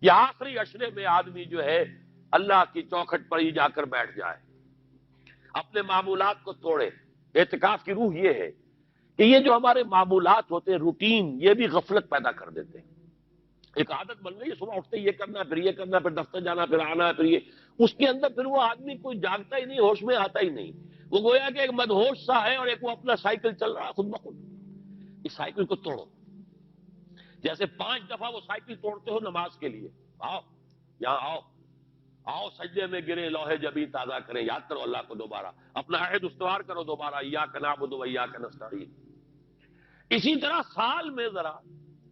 یہ آخری عشرے میں آدمی جو ہے اللہ کی چوکھٹ پر ہی جا کر بیٹھ جائے، اپنے معمولات کو توڑے۔ اعتکاف کی روح یہ ہے کہ یہ جو ہمارے معمولات ہوتے ہیں، روٹین، یہ بھی غفلت پیدا کر دیتے ہیں۔ ایک عادت بن گئی ہے، صبح اٹھتے یہ کرنا، پھر یہ کرنا، پھر دفتر جانا، پھر آنا، پھر یہ، اس کے اندر پھر وہ آدمی کوئی جاگتا ہی نہیں، ہوش میں آتا ہی نہیں۔ وہ گویا کہ ایک مدہوش سا ہے، اور ایک وہ اپنا سائیکل چل رہا ہے خود بخود۔ اس سائیکل کو توڑو، جیسے 5 دفعہ وہ سائیکل توڑتے ہو نماز کے لیے۔ آؤ یہاں آؤ، آؤ سجدے میں گرے، لوح جبیں تازہ کریں، یاد کرو اللہ کو دوبارہ، اپنا عہد استوار کرو دوبارہ، ایاک نعبد و ایاک نستعین۔ اسی طرح سال میں ذرا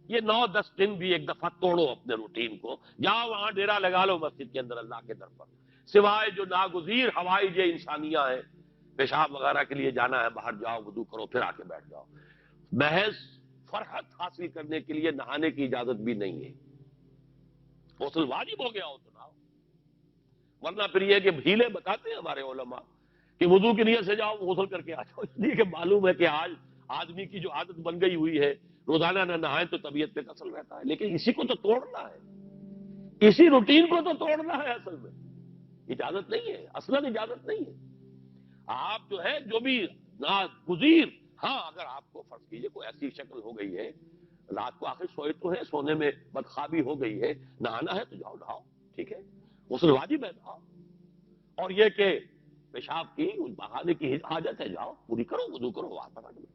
یہ 9-10 دن بھی ایک دفعہ توڑو اپنے روٹین کو، جاؤ وہاں ڈیرا لگا لو مسجد کے اندر اللہ کے در پر، سوائے جو ناگزیر ہوائج انسانیہ ہیں، پیشاب وغیرہ کے لیے جانا ہے باہر، جاؤ وضو کرو، پھر آ کے بیٹھ جاؤ۔ محض فرحت حاصل کرنے کے لیے نہانے کی اجازت بھی نہیں ہے۔ غسل واجب ہو گیا ہو تو نہاؤ، ورنہ پھر یہ کہ ہیلے بتاتے ہیں ہمارے علماء کہ وضو کی نیت سے جاؤ غسل کر کے آ جاؤ، اس لیے کہ معلوم ہے کہ آج آدمی کی جو عادت بن گئی ہوئی ہے روزانہ نہ نہائے تو طبیعت پہ کثر رہتا ہے، لیکن اسی کو تو توڑنا ہے، اسی روٹین کو تو توڑنا ہے۔ اصل میں اجازت نہیں ہے، اصلاً اجازت نہیں ہے۔ آپ جو ہے جو بھی ناگزیر، ہاں اگر آپ کو فرض کیجئے کوئی ایسی شکل ہو گئی ہے، رات کو آخر سوئے تو ہے، سونے میں بدخوابی ہو گئی ہے، نہانا ہے تو جاؤ نہاؤ، ٹھیک ہے، غسل واجب ہے نہاؤ۔ اور یہ کہ پیشاب کی بہانے کی حاجت ہے، جاؤ پوری کرو، وضو کرو، واپس آ جاؤ،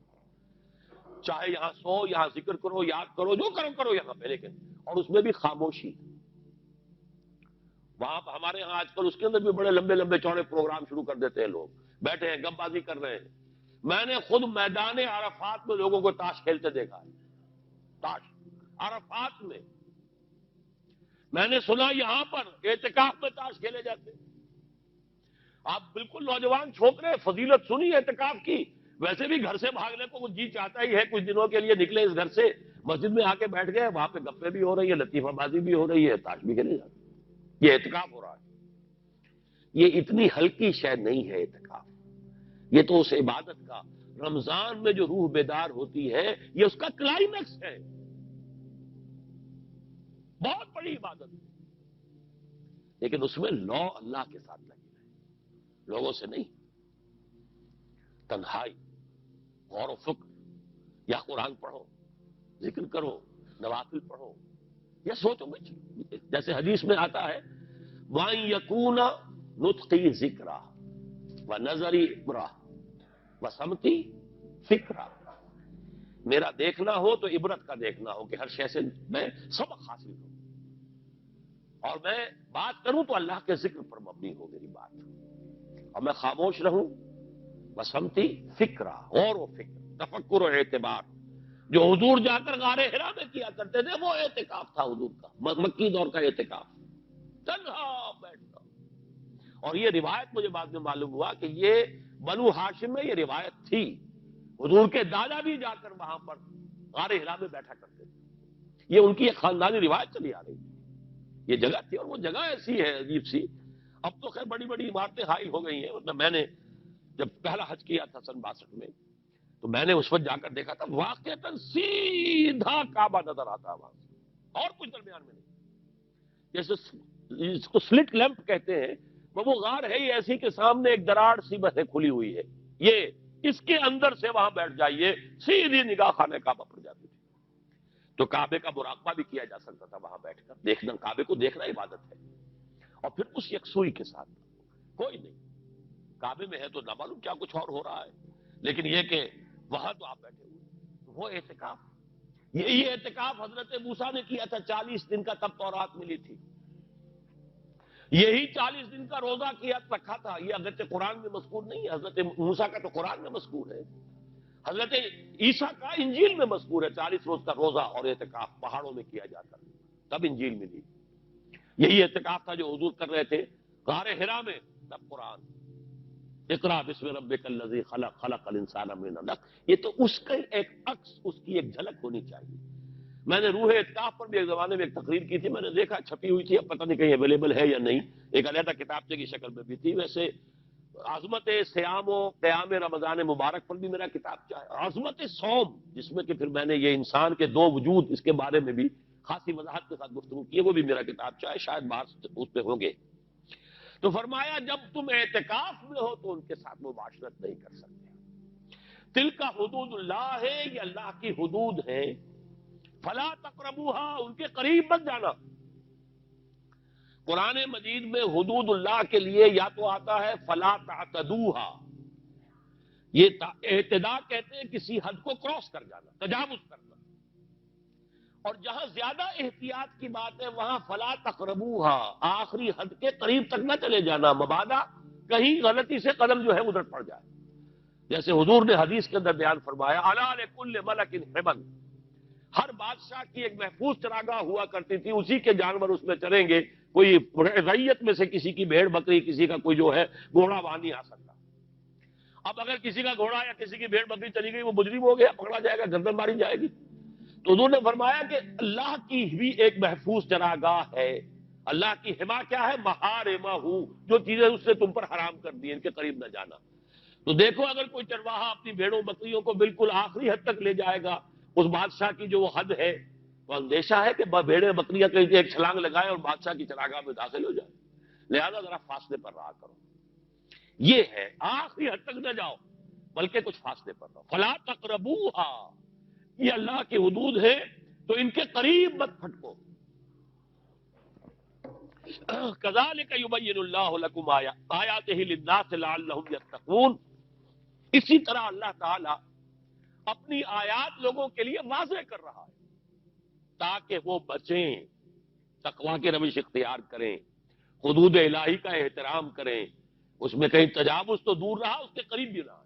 چاہے یہاں سو، یہاں ذکر کرو، یاد کرو، جو کرو کرو یہاں پہ، لیکن اور اس میں بھی خاموشی۔ وہاں ہمارے ہاں آج کل اس کے اندر بھی بڑے لمبے لمبے چوڑے پروگرام شروع کر دیتے ہیں، لوگ بیٹھے ہیں گپ بازی کر رہے ہیں۔ میں نے خود میدان عرفات میں لوگوں کو تاش کھیلتے دیکھا ہے، تاش عرفات میں۔ میں نے سنا یہاں پر اعتکاف میں تاش کھیلے جاتے ہیں۔ آپ بالکل نوجوان چھوکرے، فضیلت سنی اعتکاف کی، ویسے بھی گھر سے بھاگنے کو کچھ جی چاہتا ہی ہے، کچھ دنوں کے لیے نکلے اس گھر سے، مسجد میں آ کے بیٹھ گئے، وہاں پہ گپیں بھی ہو رہی ہے، لطیفہ بازی بھی ہو رہی ہے، تاش بھی کھیلے جاتے ہیں، یہ اعتکاف ہو رہا ہے۔ یہ اتنی ہلکی شے نہیں ہے اعتکاف، یہ تو اس عبادت کا، رمضان میں جو روح بیدار ہوتی ہے یہ اس کا کلائمیکس ہے، بہت بڑی عبادت ہے، لیکن اس میں لو اللہ کے ساتھ لگے رہے، لوگوں سے نہیں، تنہائی، غور و فکر، یا قرآن پڑھو، ذکر کرو، نوافل پڑھو، یا سوچو بچ، جیسے حدیث میں آتا ہے وَأَن يَكُونَ نُطْقِي ذِكْرًا وَنَظَرِي عِبْرَةً وَسَمْتِي فِكْرًا، میرا دیکھنا ہو تو عبرت کا دیکھنا ہو کہ ہر شے سے میں سبق حاصل کروں، اور میں بات کروں تو اللہ کے ذکر پر مبنی ہو میری بات، اور میں خاموش رہوں وسمتی فکرا، غور و فکر، تفکر و اعتبار، جو حضور جا کر غار حرا میں کیا کرتے تھے وہ اعتکاف تھا حضور کا، مکی دور کا اعتکاف، تنہا بیٹھنا۔ اور یہ روایت مجھے بعد میں معلوم ہوا کہ یہ بنو ہاشم میں یہ روایت تھی، حضور کے دادا بھی جا کر وہاں پر غار حرا میں بیٹھا کرتے تھے، یہ ان کی ایک خاندانی روایت چلی آ رہی تھی، یہ جگہ تھی، اور وہ جگہ ایسی ہے عجیب سی، اب تو خیر بڑی بڑی عمارتیں حائل ہو گئی ہیں، مطلب میں نے جب پہلا حج کیا تھا سن 62 میں، تو میں نے اس وقت جا کر دیکھا تھا، واقعتاً سیدھا کعبہ نظر آتا وہاں سے، اور کچھ درمیان میں نہیں، جیسے اس کو سلٹ لیمپ کہتے ہیں، وہ غار ہے ہی ایسی کہ سامنے ایک دراڑ سی بس کھلی ہوئی ہے، یہ اس کے اندر سے وہاں بیٹھ جائیے سیدھی نگاہ خانہ کعبہ پڑ جاتی تھی، تو کعبے کا مراقبہ بھی کیا جا سکتا تھا وہاں بیٹھ کر، دیکھنا کعبے کو دیکھنا عبادت ہے، اور پھر اس یکسوئی کے ساتھ کوئی نہیں، کعبے میں ہے تو نہ معلوم کیا کچھ اور ہو رہا ہے، لیکن یہ کہ وہاں تو آپ بیٹھے ہوئے، وہ اعتکاف، یہی اعتکاف حضرت موسیٰ نے کیا تھا 40 دن کا، تب تورات ملی تھی، یہی 40 دن کا روزہ کیا رکھا تھا، یہ اگرچہ قرآن میں مذکور نہیں ہے، حضرت موسیٰ کا تو قرآن میں مذکور ہے، حضرت عیسیٰ کا انجیل میں مذکور ہے، 40 روز کا روزہ اور اعتکاف پہاڑوں میں کیا جاتا، تب انجیل ملی، یہی اعتکاف تھا جو حضور کر رہے تھے غار حرا میں، تب قرآن، اقرا بسم ربک الذی خلق، خلق الانسان من علق، یہ تو اس کا ایک عکس، اس کی ایک جھلک ہونی چاہیے۔ میں نے روح اعتکاف پر بھی ایک زمانے میں ایک تقریر کی تھی، میں نے دیکھا چھپی ہوئی تھی، اب پتہ نہیں کہیں اویلیبل ہے یا نہیں، ایک علیحدہ کتابچے کی شکل میں بھی تھی، ویسے عظمت صیام و قیام رمضان مبارک پر بھی میرا کتابچہ ہے، عظمت صوم، جس میں کہ پھر میں نے یہ انسان کے 2 وجود اس کے بارے میں بھی خاصی وضاحت کے ساتھ گفتگو کی ہے، وہ بھی میرا کتاب چاہے شاید بات اس پہ ہوں گے۔ تو فرمایا جب تم اعتکاف میں ہو تو ان کے ساتھ مباشرت نہیں کر سکتے۔ تل کا حدود اللہ ہے، یہ اللہ کی حدود ہے، فلا تقربوہا، ان کے قریب مت جانا۔ قرآن مجید میں حدود اللہ کے لیے یا تو آتا ہے فلا تعتدوہا، یہ اعتدا کہتے ہیں کسی حد کو کراس کر جانا، تجاوز کرنا، اور جہاں زیادہ احتیاط کی بات ہے وہاں فلا تقربوہا، آخری حد کے قریب تک نہ چلے جانا، مبادا کہیں غلطی سے قدم جو ہے ادھر پڑ جائے۔ جیسے حضور نے حدیث کے اندر بیان فرمایا الا لکل ملک حمل، ہر بادشاہ کی ایک محفوظ چراگاہ ہوا کرتی تھی، اسی کے جانور اس میں چریں گے، کوئی رعیت میں سے کسی کی بھیڑ بکری، کسی کا کوئی جو ہے گھوڑا وہاں نہیں آ سکتا۔ اب اگر کسی کا گھوڑا یا کسی کی بھیڑ بکری چلی گئی، وہ مجرم ہو گیا، پکڑا جائے گا، گردن ماری جائے گی۔ تو حضور نے فرمایا کہ اللہ کی بھی ایک محفوظ چراگاہ ہے، اللہ کی حما کیا ہے؟ محارمہ، جو چیزیں اس نے تم پر حرام کر دی، ان کے قریب نہ جانا۔ تو دیکھو اگر کوئی چرواہا اپنی بھیڑوں بکریوں کو بالکل آخری حد تک لے جائے گا، اس بادشاہ کی جو وہ حد ہے، تو اندیشہ ہے کہ بھیڑیں بکریاں کہیں ایک چھلانگ لگائے اور بادشاہ کی چراگاہ میں داخل ہو جائے، لہذا ذرا فاصلے پر رہا کرو۔ یہ ہے آخری حد تک نہ جاؤ بلکہ کچھ فاصلے پر رہو۔ فلا تقربوہا، یہ اللہ کی حدود ہے تو ان کے قریب مت پھٹکو۔ کذالک یبین اللہ لکم آیاتہ للناس لعلہم یتقون، اسی طرح اللہ تعالی اپنی آیات لوگوں کے لیے واضح کر رہا ہے تاکہ وہ بچیں، تقویٰ کی روش اختیار کریں، حدود الہی کا احترام کریں، اس میں کہیں تجاوز تو دور رہا، اس کے قریب بھی رہا۔